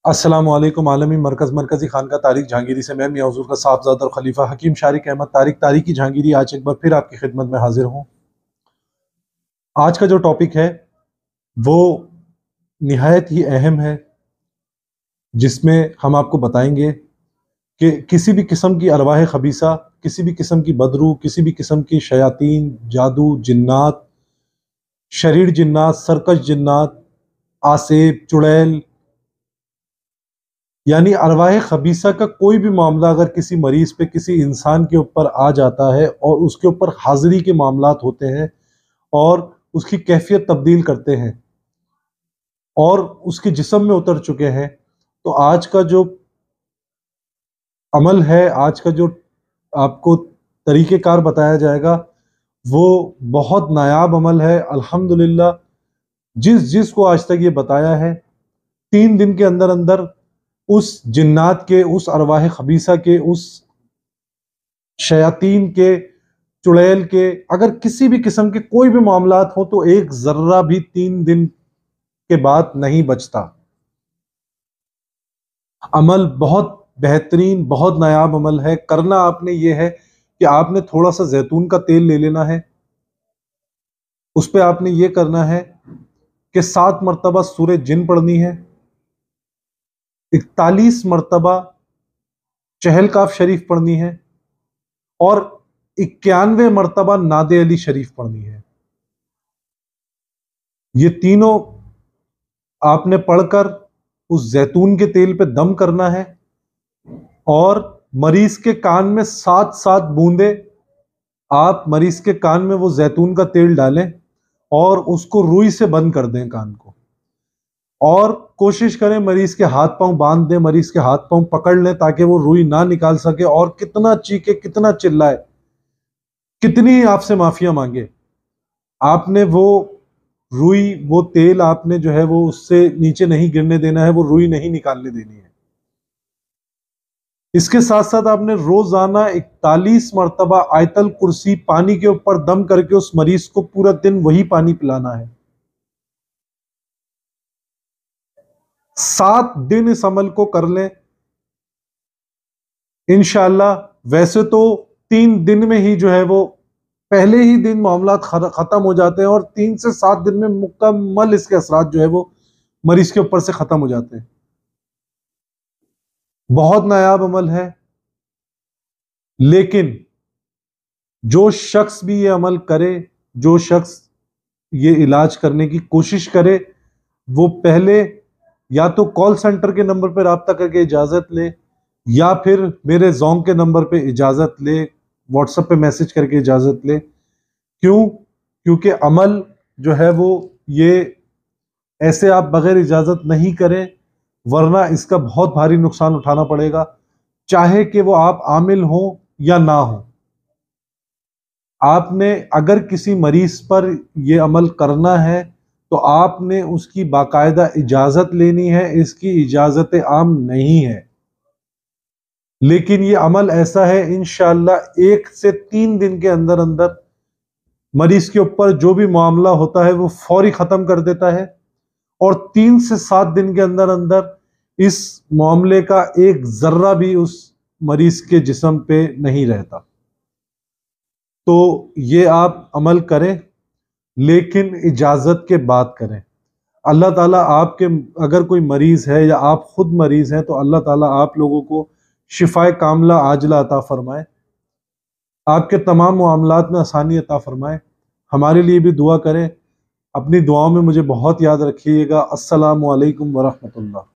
अस्सलाम वालेकुम। आलमी मरकज़ी खानका तारिक जहांगीरी से मैं मियां हुज़ूर का साहबजादा और खलीफा हकीम शारिक अहमद तारिकी जहांगीरी आज एक बार फिर आपकी खिदमत में हाजिर हूँ। आज का जो टॉपिक है वो निहायत ही अहम है, जिसमें हम आपको बताएंगे कि किसी भी किस्म की अरवाह खबीसा, किसी भी किस्म की बदरू, किसी भी किस्म की शयातीन, जादू, जिन्नात, शरीर जिन्नात, सरकश जिन्नात, आसेब, चुड़ैल, यानी अरवाह खबीसा का कोई भी मामला अगर किसी मरीज पे, किसी इंसान के ऊपर आ जाता है और उसके ऊपर हाजिरी के मामलात होते हैं और उसकी कैफियत तब्दील करते हैं और उसके जिस्म में उतर चुके हैं, तो आज का जो अमल है, आज का जो आपको तरीक़ेकार बताया जाएगा वो बहुत नायाब अमल है। अल्हम्दुलिल्लाह जिसको आज तक ये बताया है, 3 दिन के अंदर अंदर उस जिन्नात के, उस अरवाह खबीसा के, उस शयातीन के, चुड़ैल के, अगर किसी भी किस्म के कोई भी मामलात हो तो एक जर्रा भी 3 दिन के बाद नहीं बचता। अमल बहुत बेहतरीन, बहुत नायाब अमल है। करना आपने ये है कि आपने थोड़ा सा जैतून का तेल ले लेना है, उस पर आपने ये करना है कि 7 मरतबा सूरह जिन पढ़नी है, 41 मरतबा चहल काफ शरीफ पढ़नी है और 91 मरतबा नादे अली शरीफ पढ़नी है। ये तीनों आपने पढ़कर उस जैतून के तेल पे दम करना है और मरीज के कान में 7-7 बूंदे आप मरीज के कान में वो जैतून का तेल डालें और उसको रुई से बंद कर दें कान को, और कोशिश करें मरीज के हाथ पांव बांध दें, मरीज के हाथ पांव पकड़ लें ताकि वो रुई ना निकाल सके। और कितना चीखे, कितना चिल्लाए, कितनी आपसे माफिया मांगे, आपने वो रुई, वो तेल आपने जो है वो उससे नीचे नहीं गिरने देना है, वो रुई नहीं निकालने देनी है। इसके साथ साथ आपने रोजाना 41 मरतबा आयतल कुर्सी पानी के ऊपर दम करके उस मरीज को पूरा दिन वही पानी पिलाना है। 7 दिन इस अमल को कर लें इंशाअल्लाह। वैसे तो 3 दिन में ही जो है वो पहले ही दिन मामलात खत्म हो जाते हैं और 3 से 7 दिन में मुकम्मल इसके असरात जो है वो मरीज के ऊपर से खत्म हो जाते हैं। बहुत नायाब अमल है, लेकिन जो शख्स भी ये अमल करे, जो शख्स ये इलाज करने की कोशिश करे, वो पहले या तो कॉल सेंटर के नंबर पर राब्ता करके इजाजत ले या फिर मेरे ज़ोंग के नंबर पे इजाजत ले, व्हाट्सएप पे मैसेज करके इजाजत ले। क्यों? क्योंकि अमल जो है वो ये ऐसे आप बगैर इजाजत नहीं करें, वरना इसका बहुत भारी नुकसान उठाना पड़ेगा, चाहे कि वो आप आमिल हो या ना हो। आपने अगर किसी मरीज पर ये अमल करना है तो आपने उसकी बाकायदा इजाजत लेनी है, इसकी इजाजत आम नहीं है। लेकिन ये अमल ऐसा है इंशाअल्लाह 1 से 3 दिन के अंदर अंदर मरीज के ऊपर जो भी मामला होता है वो फौरी खत्म कर देता है और 3 से 7 दिन के अंदर अंदर इस मामले का एक जर्रा भी उस मरीज के जिस्म पे नहीं रहता। तो ये आप अमल करें, लेकिन इजाजत के बाद करें। अल्लाह ताला आपके, अगर कोई मरीज है या आप खुद मरीज हैं, तो अल्लाह ताला आप लोगों को शिफाए कामला आजला अता फरमाए, आपके तमाम मामलात में आसानी अता फरमाए। हमारे लिए भी दुआ करें, अपनी दुआओं में मुझे बहुत याद रखिएगा। अस्सलामु अलैकुम वरहमतुल्लाह।